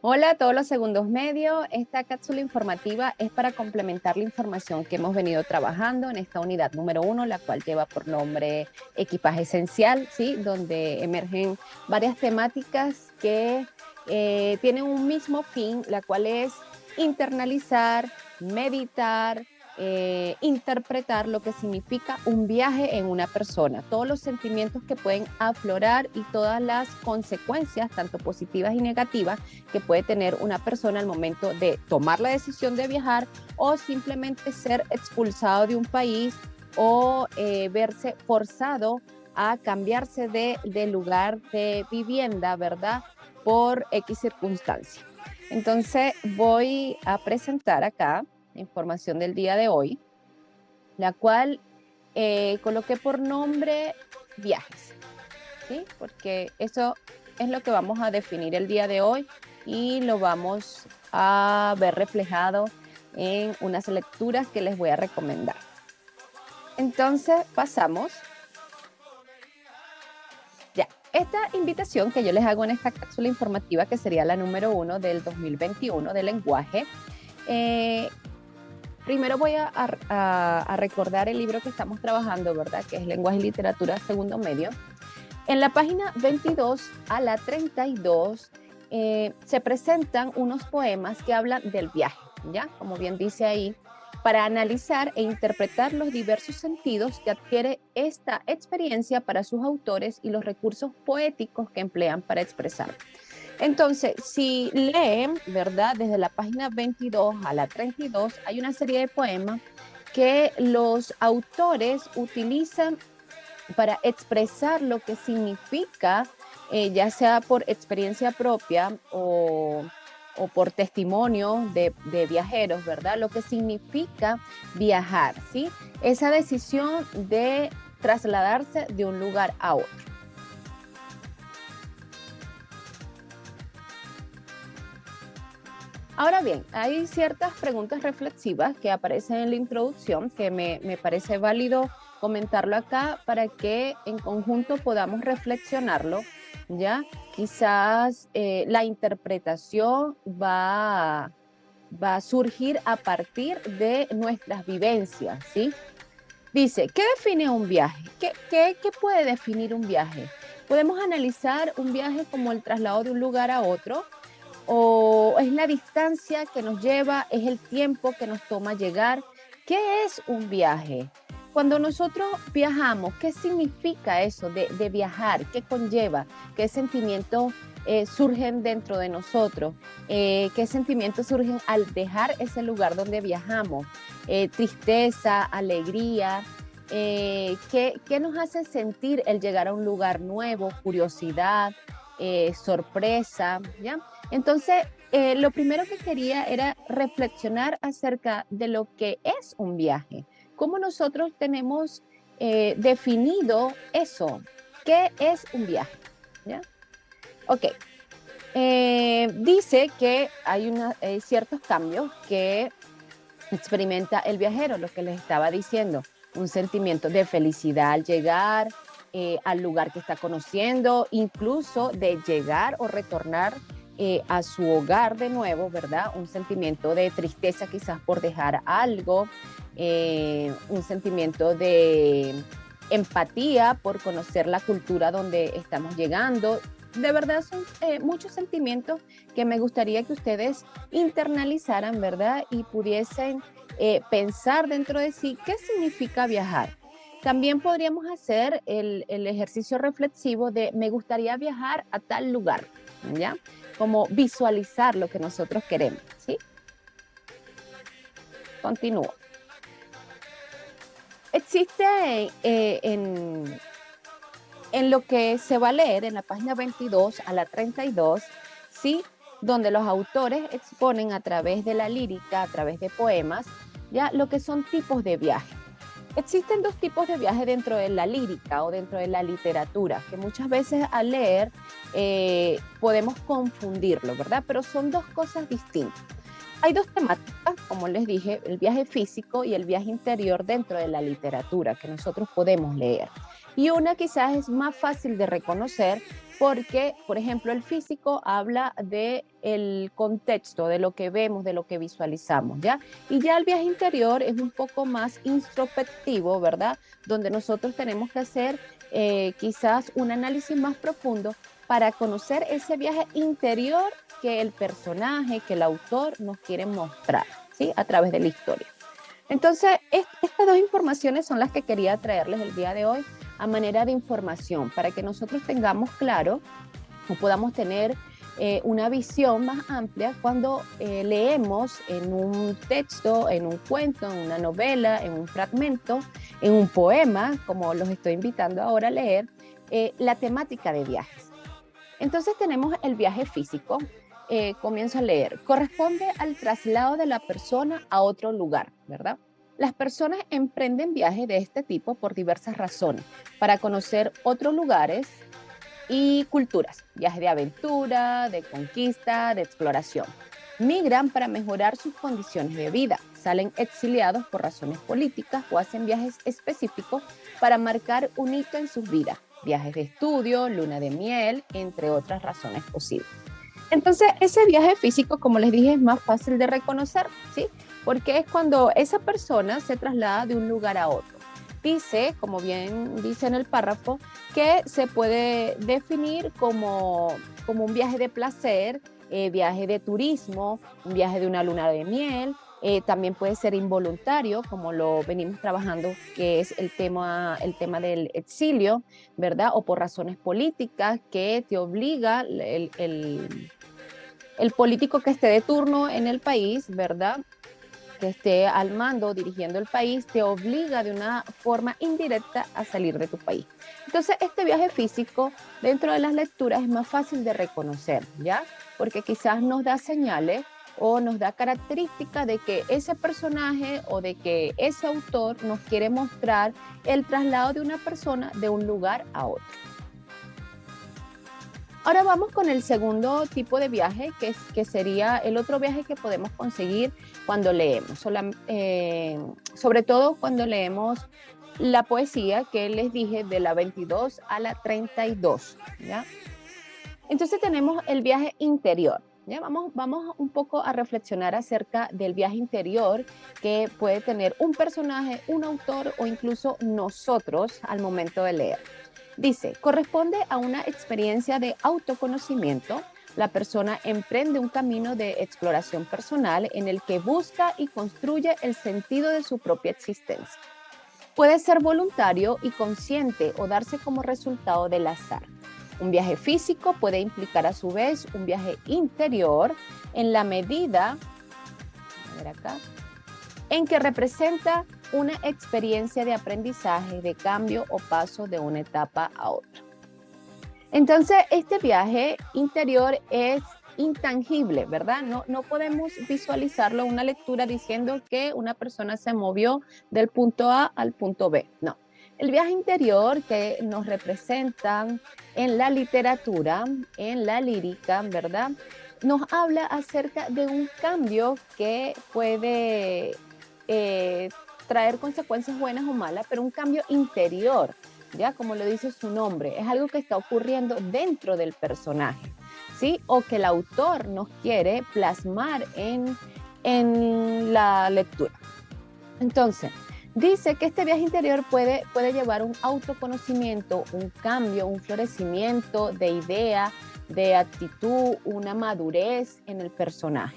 Hola a todos los segundos medios. Esta cápsula informativa es para complementar la información que hemos venido trabajando en esta unidad número 1, la cual lleva por nombre Equipaje Esencial, ¿sí? Donde emergen varias temáticas que tienen un mismo fin, la cual es internalizar, meditar, interpretar lo que significa un viaje en una persona, todos los sentimientos que pueden aflorar y todas las consecuencias, tanto positivas y negativas, que puede tener una persona al momento de tomar la decisión de viajar o simplemente ser expulsado de un país o verse forzado a cambiarse de lugar de vivienda, ¿verdad? Por X circunstancia. Entonces voy a presentar acá la información del día de hoy, la cual coloqué por nombre viajes, ¿sí? Porque eso es lo que vamos a definir el día de hoy y lo vamos a ver reflejado en unas lecturas que les voy a recomendar. Entonces, pasamos. Ya, esta invitación que yo les hago en esta cápsula informativa, que sería la número 1 del 2021 de lenguaje, eh, primero voy a recordar el libro que estamos trabajando, ¿verdad? Que es Lenguaje y Literatura Segundo Medio. En la página 22 a la 32 se presentan unos poemas que hablan del viaje, ¿ya? Como bien dice ahí, para analizar e interpretar los diversos sentidos que adquiere esta experiencia para sus autores y los recursos poéticos que emplean para expresar. Entonces, si leen, ¿verdad? Desde la página 22 a la 32, hay una serie de poemas que los autores utilizan para expresar lo que significa, ya sea por experiencia propia o por testimonio de viajeros, ¿verdad? Lo que significa viajar, ¿sí? Esa decisión de trasladarse de un lugar a otro. Ahora bien, hay ciertas preguntas reflexivas que aparecen en la introducción que me parece válido comentarlo acá para que en conjunto podamos reflexionarlo, ¿ya? Quizás la interpretación va a surgir a partir de nuestras vivencias, ¿sí? Dice, ¿qué define un viaje? ¿Qué puede definir un viaje? Podemos analizar un viaje como el traslado de un lugar a otro, o es la distancia que nos lleva, es el tiempo que nos toma llegar. ¿Qué es un viaje? Cuando nosotros viajamos, ¿qué significa eso de viajar? ¿Qué conlleva? ¿Qué sentimientos surgen dentro de nosotros? ¿Qué sentimientos surgen al dejar ese lugar donde viajamos? Tristeza, alegría. ¿Qué nos hace sentir el llegar a un lugar nuevo? Curiosidad, sorpresa, ¿ya? Entonces, lo primero que quería era reflexionar acerca de lo que es un viaje, cómo nosotros tenemos definido eso, qué es un viaje, ¿ya? Ok, dice que hay ciertos cambios que experimenta el viajero, lo que les estaba diciendo, un sentimiento de felicidad al llegar al lugar que está conociendo, incluso de llegar o retornar a su hogar de nuevo, ¿verdad? Un sentimiento de tristeza quizás por dejar algo, un sentimiento de empatía por conocer la cultura donde estamos llegando. De verdad son muchos sentimientos que me gustaría que ustedes internalizaran, ¿verdad? Y pudiesen pensar dentro de sí qué significa viajar. También podríamos hacer el ejercicio reflexivo de me gustaría viajar a tal lugar, ¿ya? Como visualizar lo que nosotros queremos, ¿sí? Continúo. Existe en lo que se va a leer en la página 22 a la 32, ¿sí? Donde los autores exponen a través de la lírica, a través de poemas, ya lo que son tipos de viaje. Existen dos tipos de viaje dentro de la lírica o dentro de la literatura, que muchas veces al leer podemos confundirlo, ¿verdad? Pero son dos cosas distintas. Hay dos temáticas, como les dije, el viaje físico y el viaje interior dentro de la literatura que nosotros podemos leer. Y una quizás es más fácil de reconocer porque, por ejemplo, el físico habla del contexto, de lo que vemos, de lo que visualizamos, ¿ya? Y ya el viaje interior es un poco más introspectivo, ¿verdad? Donde nosotros tenemos que hacer quizás un análisis más profundo para conocer ese viaje interior que el personaje, que el autor nos quiere mostrar, ¿sí? A través de la historia. Entonces, estas dos informaciones son las que quería traerles el día de hoy a manera de información para que nosotros tengamos claro o podamos tener una visión más amplia cuando leemos en un texto, en un cuento, en una novela, en un fragmento, en un poema, como los estoy invitando ahora a leer, la temática de viajes. Entonces tenemos el viaje físico. Comienzo a leer. Corresponde al traslado de la persona a otro lugar, ¿verdad? Las personas emprenden viajes de este tipo por diversas razones, para conocer otros lugares y culturas, viajes de aventura, de conquista, de exploración. Migran para mejorar sus condiciones de vida, salen exiliados por razones políticas o hacen viajes específicos para marcar un hito en sus vidas, viajes de estudio, luna de miel, entre otras razones posibles. Entonces, ese viaje físico, como les dije, es más fácil de reconocer, ¿sí? Porque es cuando esa persona se traslada de un lugar a otro. Dice, como bien dice en el párrafo, que se puede definir como un viaje de placer, viaje de turismo, un viaje de una luna de miel, también puede ser involuntario, como lo venimos trabajando, que es el tema del exilio, ¿verdad? O por razones políticas que te obliga el político que esté de turno en el país, ¿verdad? Que esté al mando, dirigiendo el país, te obliga de una forma indirecta a salir de tu país. Entonces, este viaje físico dentro de las lecturas es más fácil de reconocer, ¿ya? Porque quizás nos da señales o nos da características de que ese personaje o de que ese autor nos quiere mostrar el traslado de una persona de un lugar a otro. Ahora vamos con el segundo tipo de viaje, que sería el otro viaje que podemos conseguir cuando leemos, sobre todo cuando leemos la poesía que les dije de la 22 a la 32, ¿ya? Entonces tenemos el viaje interior, ¿ya? Vamos un poco a reflexionar acerca del viaje interior que puede tener un personaje, un autor o incluso nosotros al momento de leer. Dice, corresponde a una experiencia de autoconocimiento. La persona emprende un camino de exploración personal en el que busca y construye el sentido de su propia existencia. Puede ser voluntario y consciente o darse como resultado del azar. Un viaje físico puede implicar a su vez un viaje interior en la medida, a ver acá, en que representa una experiencia de aprendizaje, de cambio o paso de una etapa a otra. Entonces, este viaje interior es intangible, ¿verdad? No podemos visualizarlo en una lectura diciendo que una persona se movió del punto A al punto B. No. El viaje interior que nos representan en la literatura, en la lírica, ¿verdad? Nos habla acerca de un cambio que puede traer consecuencias buenas o malas, pero un cambio interior, ¿ya? Como lo dice su nombre, es algo que está ocurriendo dentro del personaje, ¿sí? O que el autor nos quiere plasmar en la lectura. Entonces, dice que este viaje interior puede llevar un autoconocimiento, un cambio, un florecimiento de idea, de actitud, una madurez en el personaje.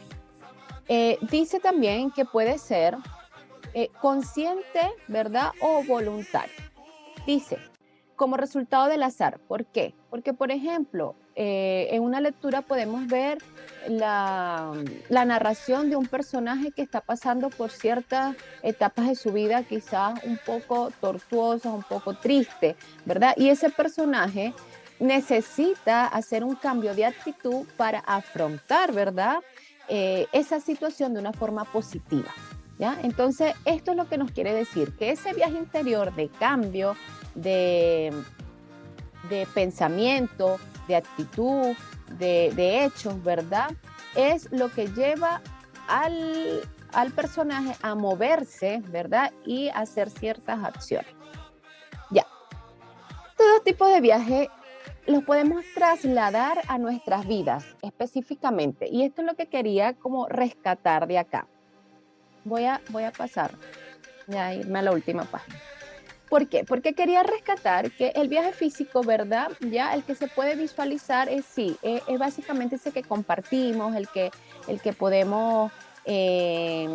Dice también que puede ser consciente, ¿verdad? O voluntario. Dice, como resultado del azar. ¿Por qué? Porque, por ejemplo, en una lectura podemos ver la narración de un personaje que está pasando por ciertas etapas de su vida, quizás un poco tortuosas, un poco triste, ¿verdad? Y ese personaje necesita hacer un cambio de actitud para afrontar, ¿verdad? Esa situación de una forma positiva, ¿ya? Entonces, esto es lo que nos quiere decir, que ese viaje interior de cambio, de pensamiento, de actitud, de hechos, ¿verdad? Es lo que lleva al personaje a moverse, ¿verdad? Y hacer ciertas acciones. Ya. Todo tipo de viaje los podemos trasladar a nuestras vidas específicamente. Y esto es lo que quería como rescatar de acá. Voy a pasar, ya irme a la última página. ¿Por qué? Porque quería rescatar que el viaje físico, ¿verdad? Ya el que se puede visualizar es sí, es básicamente ese que compartimos, el que podemos eh,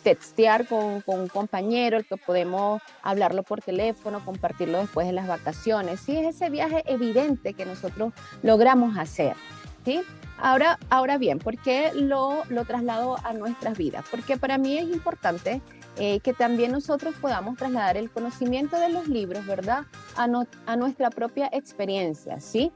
textear con un compañero, el que podemos hablarlo por teléfono, compartirlo después de las vacaciones. Sí, es ese viaje evidente que nosotros logramos hacer, ¿sí? Ahora bien, ¿por qué lo traslado a nuestras vidas? Porque para mí es importante que también nosotros podamos trasladar el conocimiento de los libros, ¿verdad? A nuestra propia experiencia, ¿sí?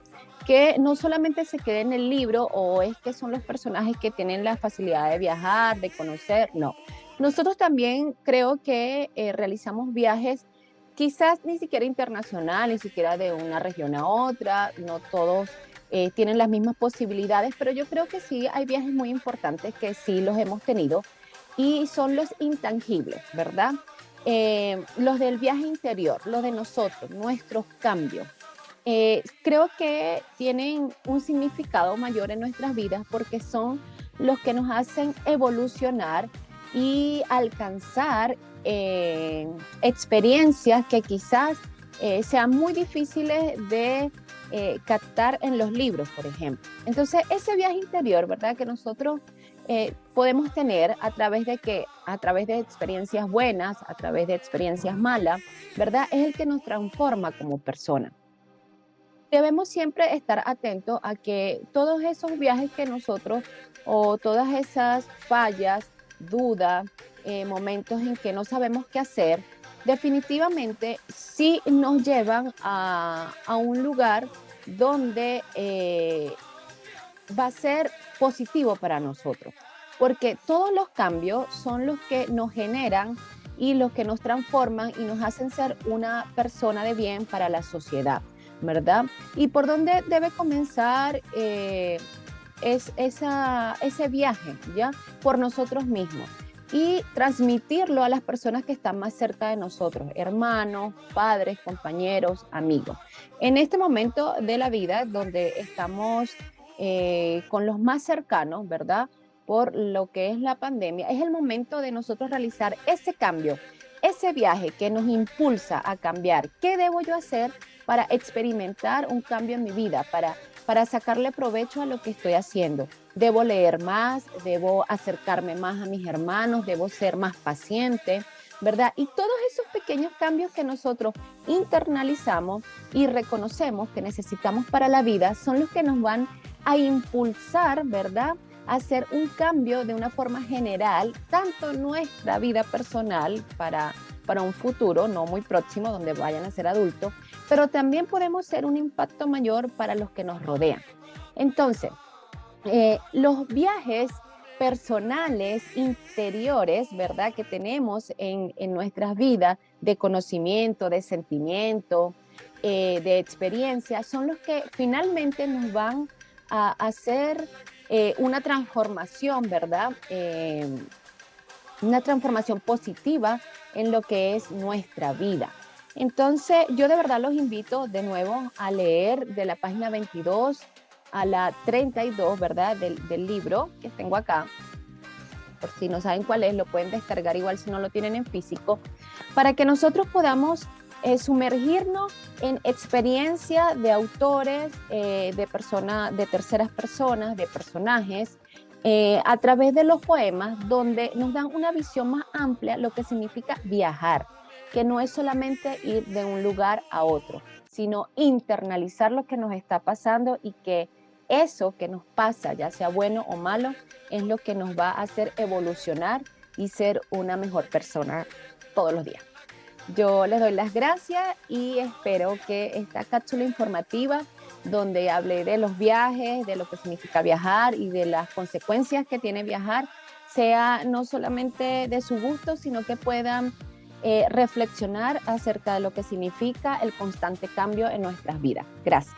Que no solamente se quede en el libro o es que son los personajes que tienen la facilidad de viajar, de conocer, no. Nosotros también creo que realizamos viajes quizás ni siquiera internacional, ni siquiera de una región a otra, no todos tienen las mismas posibilidades, pero yo creo que sí hay viajes muy importantes que sí los hemos tenido y son los intangibles, ¿verdad? Los del viaje interior, los de nosotros, nuestros cambios. Creo que tienen un significado mayor en nuestras vidas porque son los que nos hacen evolucionar y alcanzar experiencias que quizás sean muy difíciles de captar en los libros, por ejemplo. Entonces, ese viaje interior, ¿verdad? Que nosotros podemos tener a través de que, a través de experiencias buenas, a través de experiencias malas, ¿verdad? Es el que nos transforma como persona. Debemos siempre estar atentos a que todos esos viajes que nosotros o todas esas fallas, dudas, momentos en que no sabemos qué hacer, definitivamente sí nos llevan a un lugar donde va a ser positivo para nosotros, porque todos los cambios son los que nos generan y los que nos transforman y nos hacen ser una persona de bien para la sociedad, ¿verdad? ¿Y por dónde debe comenzar ese viaje, ya? Por nosotros mismos y transmitirlo a las personas que están más cerca de nosotros, hermanos, padres, compañeros, amigos. En este momento de la vida donde estamos con los más cercanos, ¿verdad? Por lo que es la pandemia, es el momento de nosotros realizar ese cambio, ese viaje que nos impulsa a cambiar. ¿Qué debo yo hacer para experimentar un cambio en mi vida, para sacarle provecho a lo que estoy haciendo? Debo leer más, debo acercarme más a mis hermanos, debo ser más paciente, ¿verdad? Y todos esos pequeños cambios que nosotros internalizamos y reconocemos que necesitamos para la vida son los que nos van a impulsar, ¿verdad? A hacer un cambio de una forma general, tanto en nuestra vida personal para un futuro no muy próximo, donde vayan a ser adultos, pero también podemos ser un impacto mayor para los que nos rodean. Entonces, los viajes personales, interiores, ¿verdad? Que tenemos en nuestras vidas de conocimiento, de sentimiento, de experiencia, son los que finalmente nos van a hacer una transformación, ¿verdad? Una transformación positiva en lo que es nuestra vida. Entonces, yo de verdad los invito de nuevo a leer de la página 22 a la 32, ¿verdad? Del libro que tengo acá. Por si no saben cuál es, lo pueden descargar igual si no lo tienen en físico, para que nosotros podamos sumergirnos en experiencia de autores, de terceras personas, de personajes, a través de los poemas, donde nos dan una visión más amplia lo que significa viajar, que no es solamente ir de un lugar a otro, sino internalizar lo que nos está pasando y que eso que nos pasa, ya sea bueno o malo, es lo que nos va a hacer evolucionar y ser una mejor persona todos los días. Yo les doy las gracias y espero que esta cápsula informativa, donde hablé de los viajes, de lo que significa viajar y de las consecuencias que tiene viajar, sea no solamente de su gusto, sino que puedan reflexionar acerca de lo que significa el constante cambio en nuestras vidas. Gracias.